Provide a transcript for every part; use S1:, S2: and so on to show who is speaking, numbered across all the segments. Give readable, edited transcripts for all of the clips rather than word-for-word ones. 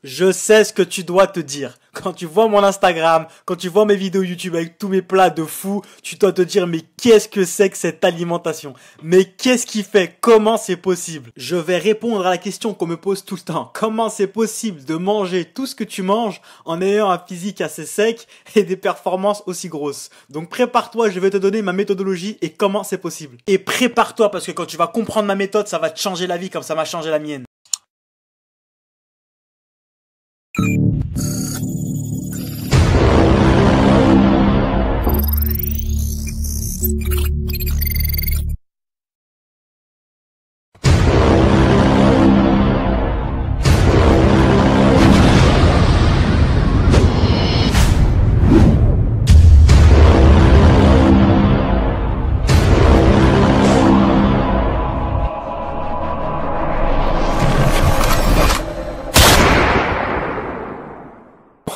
S1: Je sais ce que tu dois te dire. Quand tu vois mon Instagram, quand tu vois mes vidéos YouTube avec tous mes plats de fou, tu dois te dire mais qu'est-ce que c'est que cette alimentation? Mais qu'est-ce qui fait? Comment c'est possible? Je vais répondre à la question qu'on me pose tout le temps. Comment c'est possible de manger tout ce que tu manges en ayant un physique assez sec et des performances aussi grosses? Donc prépare-toi, je vais te donner ma méthodologie et comment c'est possible. Et prépare-toi parce que quand tu vas comprendre ma méthode, ça va te changer la vie comme ça m'a changé la mienne.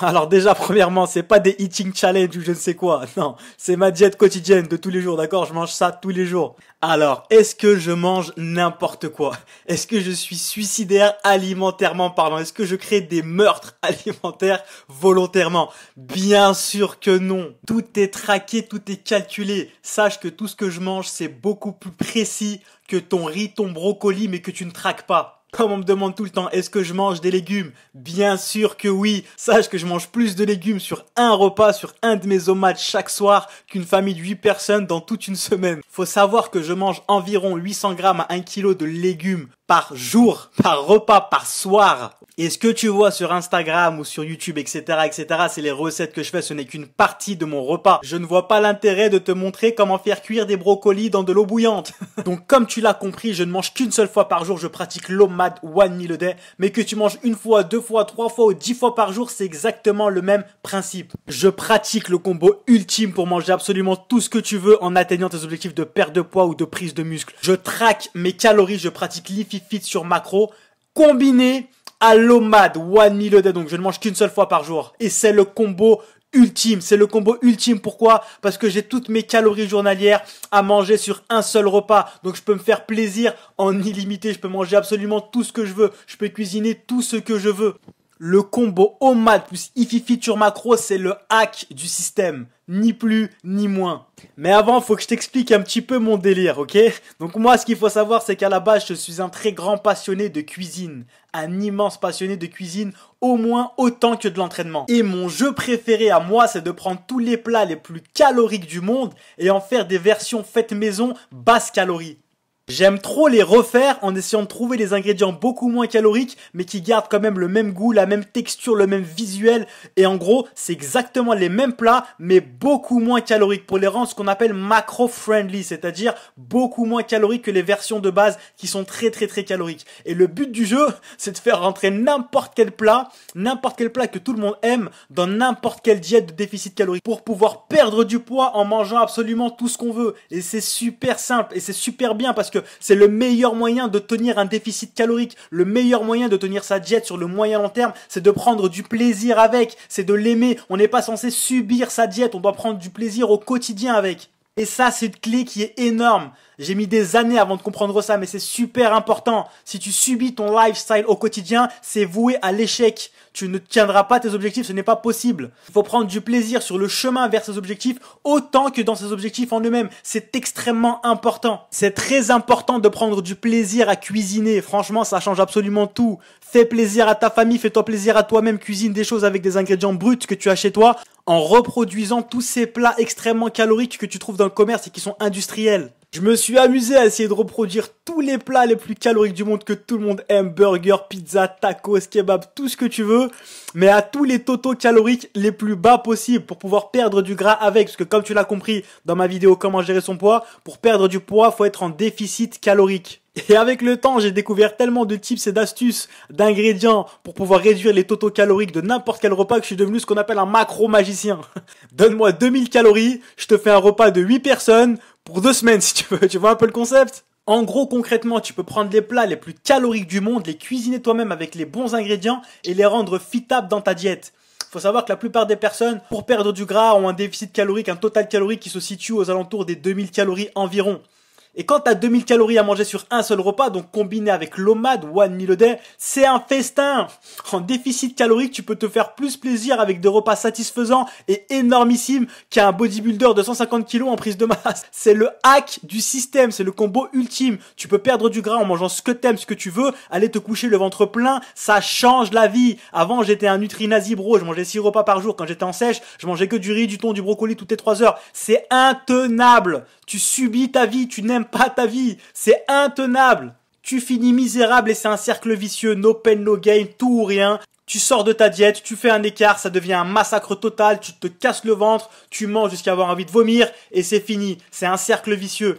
S1: Alors déjà, premièrement, c'est pas des eating challenge ou je ne sais quoi. Non, c'est ma diète quotidienne de tous les jours, d'accord? Je mange ça tous les jours. Alors, est-ce que je mange n'importe quoi? Est-ce que je suis suicidaire alimentairement parlant? Est-ce que je crée des meurtres alimentaires volontairement? Bien sûr que non. Tout est traqué, tout est calculé. Sache que tout ce que je mange, c'est beaucoup plus précis que ton riz, ton brocoli, mais que tu ne traques pas. Comme on me demande tout le temps, est-ce que je mange des légumes? Bien sûr que oui. Sache que je mange plus de légumes sur un repas, sur un de mes omates chaque soir qu'une famille de 8 personnes dans toute une semaine. Faut savoir que je mange environ 800 grammes à 1 kg de légumes par jour, par repas, par soir. Et ce que tu vois sur Instagram ou sur YouTube, etc., c'est les recettes que je fais, ce n'est qu'une partie de mon repas. Je ne vois pas l'intérêt de te montrer comment faire cuire des brocolis dans de l'eau bouillante. Donc comme tu l'as compris, je ne mange qu'une seule fois par jour, je pratique l'OMAD One Meal a Day, mais que tu manges une fois, 2 fois, 3 fois ou 10 fois par jour, c'est exactement le même principe. Je pratique le combo ultime pour manger absolument tout ce que tu veux en atteignant tes objectifs de perte de poids ou de prise de muscle. Je traque mes calories, je pratique Leafy Fit sur macro, combiné à l'OMAD One Meal a Day, donc je ne mange qu'une seule fois par jour. Et c'est le combo ultime, c'est le combo ultime. Pourquoi? Parce que j'ai toutes mes calories journalières à manger sur un seul repas. Donc je peux me faire plaisir en illimité, je peux manger absolument tout ce que je veux, je peux cuisiner tout ce que je veux. Le combo OMAD plus Leafy Fit sur macro, c'est le hack du système. Ni plus, ni moins. Mais avant, faut que je t'explique un petit peu mon délire, ok? Donc moi, ce qu'il faut savoir, c'est qu'à la base, je suis un très grand passionné de cuisine. Un immense passionné de cuisine, au moins autant que de l'entraînement. Et mon jeu préféré à moi, c'est de prendre tous les plats les plus caloriques du monde et en faire des versions faites maison, basse calories. J'aime trop les refaire en essayant de trouver des ingrédients beaucoup moins caloriques mais qui gardent quand même le même goût, la même texture, le même visuel et en gros c'est exactement les mêmes plats mais beaucoup moins caloriques pour les rendre ce qu'on appelle macro-friendly, c'est-à-dire beaucoup moins caloriques que les versions de base qui sont très caloriques. Et le but du jeu c'est de faire rentrer n'importe quel plat que tout le monde aime dans n'importe quelle diète de déficit calorique pour pouvoir perdre du poids en mangeant absolument tout ce qu'on veut. Et c'est super simple et c'est super bien parce que c'est le meilleur moyen de tenir un déficit calorique. Le meilleur moyen de tenir sa diète sur le moyen long terme, c'est de prendre du plaisir avec, c'est de l'aimer. On n'est pas censé subir sa diète, on doit prendre du plaisir au quotidien avec. Et ça, c'est une clé qui est énorme. J'ai mis des années avant de comprendre ça, mais c'est super important. Si tu subis ton lifestyle au quotidien, c'est voué à l'échec. Tu ne tiendras pas tes objectifs, ce n'est pas possible. Il faut prendre du plaisir sur le chemin vers ces objectifs, autant que dans ces objectifs en eux-mêmes. C'est extrêmement important. C'est très important de prendre du plaisir à cuisiner. Franchement, ça change absolument tout. Fais plaisir à ta famille, fais-toi plaisir à toi-même. Cuisine des choses avec des ingrédients bruts que tu as chez toi, en reproduisant tous ces plats extrêmement caloriques que tu trouves dans le commerce et qui sont industriels. Je me suis amusé à essayer de reproduire tous les plats les plus caloriques du monde que tout le monde aime, burger, pizza, tacos, kebab, tout ce que tu veux, mais à tous les totaux caloriques les plus bas possibles pour pouvoir perdre du gras avec, parce que comme tu l'as compris dans ma vidéo comment gérer son poids, pour perdre du poids, faut être en déficit calorique. Et avec le temps, j'ai découvert tellement de tips et d'astuces, d'ingrédients pour pouvoir réduire les totaux caloriques de n'importe quel repas que je suis devenu ce qu'on appelle un macro-magicien. Donne-moi 2000 calories, je te fais un repas de 8 personnes pour 2 semaines si tu veux. Tu vois un peu le concept? En gros, concrètement, tu peux prendre les plats les plus caloriques du monde, les cuisiner toi-même avec les bons ingrédients et les rendre fitables dans ta diète. Faut savoir que la plupart des personnes, pour perdre du gras, ont un déficit calorique, un total calorique qui se situe aux alentours des 2000 calories environ. Et quand tu as 2000 calories à manger sur un seul repas, donc combiné avec l'OMAD, One Meal a Day, c'est un festin. En déficit calorique, tu peux te faire plus plaisir avec des repas satisfaisants et énormissimes qu'un bodybuilder de 150 kilos en prise de masse. C'est le hack du système, c'est le combo ultime. Tu peux perdre du gras en mangeant ce que t'aimes, ce que tu veux, aller te coucher le ventre plein, ça change la vie. Avant, j'étais un nutri-nazi bro, je mangeais 6 repas par jour. Quand j'étais en sèche, je mangeais que du riz, du thon, du brocoli toutes les 3 heures. C'est intenable. Tu subis ta vie, tu n'aimes pas ta vie, c'est intenable. Tu finis misérable et c'est un cercle vicieux, no pain, no gain, tout ou rien. Tu sors de ta diète, tu fais un écart, ça devient un massacre total, tu te casses le ventre, tu manges jusqu'à avoir envie de vomir et c'est fini. C'est un cercle vicieux.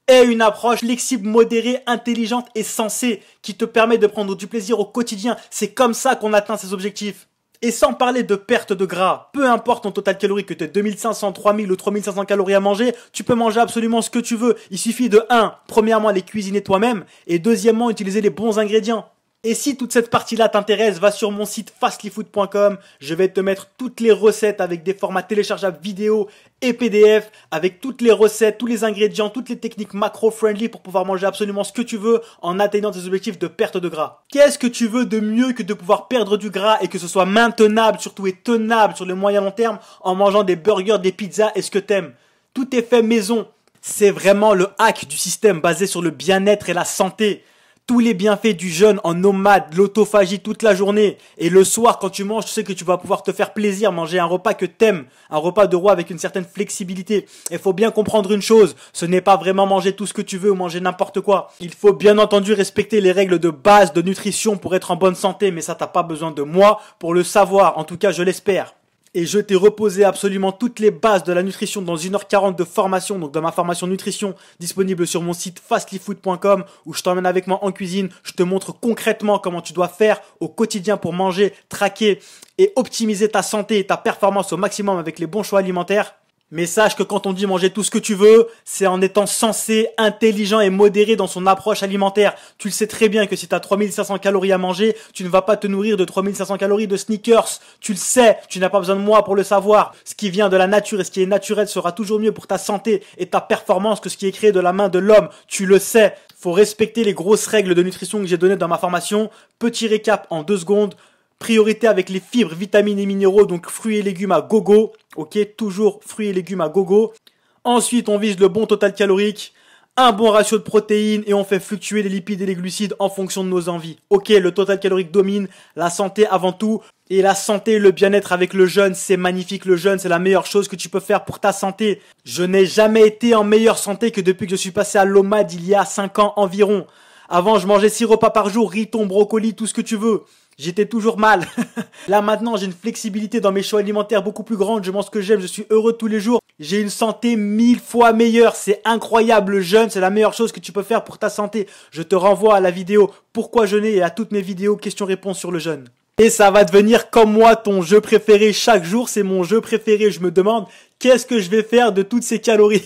S1: Et une approche flexible, modérée, intelligente et sensée qui te permet de prendre du plaisir au quotidien. C'est comme ça qu'on atteint ses objectifs. Et sans parler de perte de gras, peu importe ton total calorique, que tu aies 2500, 3000 ou 3500 calories à manger, tu peux manger absolument ce que tu veux. Il suffit de premièrement, les cuisiner toi-même et deuxièmement, utiliser les bons ingrédients. Et si toute cette partie-là t'intéresse, va sur mon site fastlyfood.com. Je vais te mettre toutes les recettes avec des formats téléchargeables vidéo et PDF, avec toutes les recettes, tous les ingrédients, toutes les techniques macro-friendly pour pouvoir manger absolument ce que tu veux en atteignant tes objectifs de perte de gras. Qu'est-ce que tu veux de mieux que de pouvoir perdre du gras et que ce soit maintenable, surtout et tenable sur le moyen long terme en mangeant des burgers, des pizzas et ce que t'aimes? Tout est fait maison. C'est vraiment le hack du système basé sur le bien-être et la santé. Tous les bienfaits du jeûne en nomade, l'autophagie toute la journée. Et le soir, quand tu manges, tu sais que tu vas pouvoir te faire plaisir, manger un repas que t'aimes. Un repas de roi avec une certaine flexibilité. Il faut bien comprendre une chose, ce n'est pas vraiment manger tout ce que tu veux ou manger n'importe quoi. Il faut bien entendu respecter les règles de base de nutrition pour être en bonne santé. Mais ça, t'as pas besoin de moi pour le savoir. En tout cas, je l'espère. Et je t'ai reposé absolument toutes les bases de la nutrition dans 1h40 de formation, donc dans ma formation nutrition disponible sur mon site fastlyfood.com où je t'emmène avec moi en cuisine, je te montre concrètement comment tu dois faire au quotidien pour manger, traquer et optimiser ta santé et ta performance au maximum avec les bons choix alimentaires. Mais sache que quand on dit manger tout ce que tu veux, c'est en étant sensé, intelligent et modéré dans son approche alimentaire. Tu le sais très bien que si tu as 3500 calories à manger, tu ne vas pas te nourrir de 3500 calories de sneakers. Tu le sais, tu n'as pas besoin de moi pour le savoir. Ce qui vient de la nature et ce qui est naturel sera toujours mieux pour ta santé et ta performance que ce qui est créé de la main de l'homme. Tu le sais. Faut respecter les grosses règles de nutrition que j'ai données dans ma formation. Petit récap en 2 secondes. Priorité avec les fibres, vitamines et minéraux, donc fruits et légumes à gogo. Ok, toujours fruits et légumes à gogo. Ensuite, on vise le bon total calorique, un bon ratio de protéines et on fait fluctuer les lipides et les glucides en fonction de nos envies. Ok, le total calorique domine, la santé avant tout. Et la santé et le bien-être avec le jeûne, c'est magnifique. Le jeûne, c'est la meilleure chose que tu peux faire pour ta santé. Je n'ai jamais été en meilleure santé que depuis que je suis passé à l'OMAD il y a 5 ans environ. Avant, je mangeais 6 repas par jour, riz, thon, brocoli, tout ce que tu veux. J'étais toujours mal. Là maintenant, j'ai une flexibilité dans mes choix alimentaires beaucoup plus grande. Je mange ce que j'aime, je suis heureux tous les jours. J'ai une santé 1000 fois meilleure. C'est incroyable. Le jeûne, c'est la meilleure chose que tu peux faire pour ta santé. Je te renvoie à la vidéo Pourquoi jeûner et à toutes mes vidéos questions-réponses sur le jeûne. Et ça va devenir comme moi ton jeu préféré. Chaque jour, c'est mon jeu préféré. Je me demande qu'est-ce que je vais faire de toutes ces calories.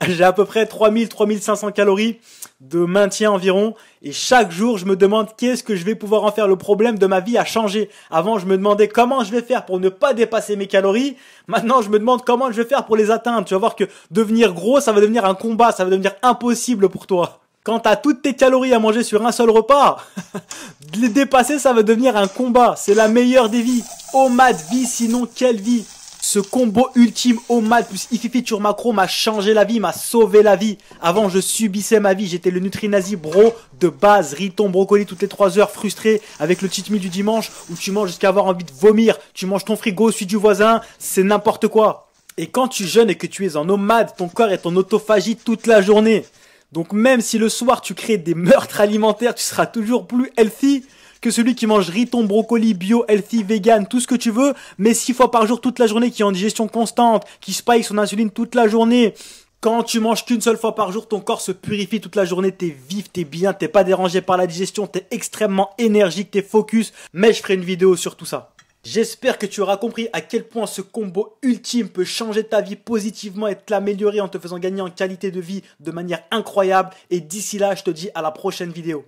S1: J'ai à peu près 3000-3500 calories de maintien environ. Et chaque jour, je me demande qu'est-ce que je vais pouvoir en faire. Le problème de ma vie a changé. Avant, je me demandais comment je vais faire pour ne pas dépasser mes calories. Maintenant, je me demande comment je vais faire pour les atteindre. Tu vas voir que devenir gros, ça va devenir un combat. Ça va devenir impossible pour toi. Quand t'as toutes tes calories à manger sur un seul repas, les dépasser, ça va devenir un combat. C'est la meilleure des vies. OMAD vie, sinon quelle vie? Ce combo ultime OMAD plus Ify Feature Macro m'a changé la vie, m'a sauvé la vie. Avant, je subissais ma vie. J'étais le nutri-nazi bro de base, riz, thon, brocoli toutes les 3 heures, frustré avec le cheat meal du dimanche où tu manges jusqu'à avoir envie de vomir. Tu manges ton frigo, celui du voisin, c'est n'importe quoi. Et quand tu jeûnes et que tu es en OMAD, ton corps est en autophagie toute la journée. Donc même si le soir tu crées des meurtres alimentaires, tu seras toujours plus healthy que celui qui mange riz, thon, brocoli, bio, healthy, vegan, tout ce que tu veux, mais 6 fois par jour toute la journée, qui est en digestion constante, qui spike son insuline toute la journée. Quand tu manges qu'une seule fois par jour, ton corps se purifie toute la journée, t'es vif, t'es bien, t'es pas dérangé par la digestion, t'es extrêmement énergique, t'es focus, mais je ferai une vidéo sur tout ça. J'espère que tu auras compris à quel point ce combo ultime peut changer ta vie positivement et te l'améliorer en te faisant gagner en qualité de vie de manière incroyable. Et d'ici là, je te dis à la prochaine vidéo.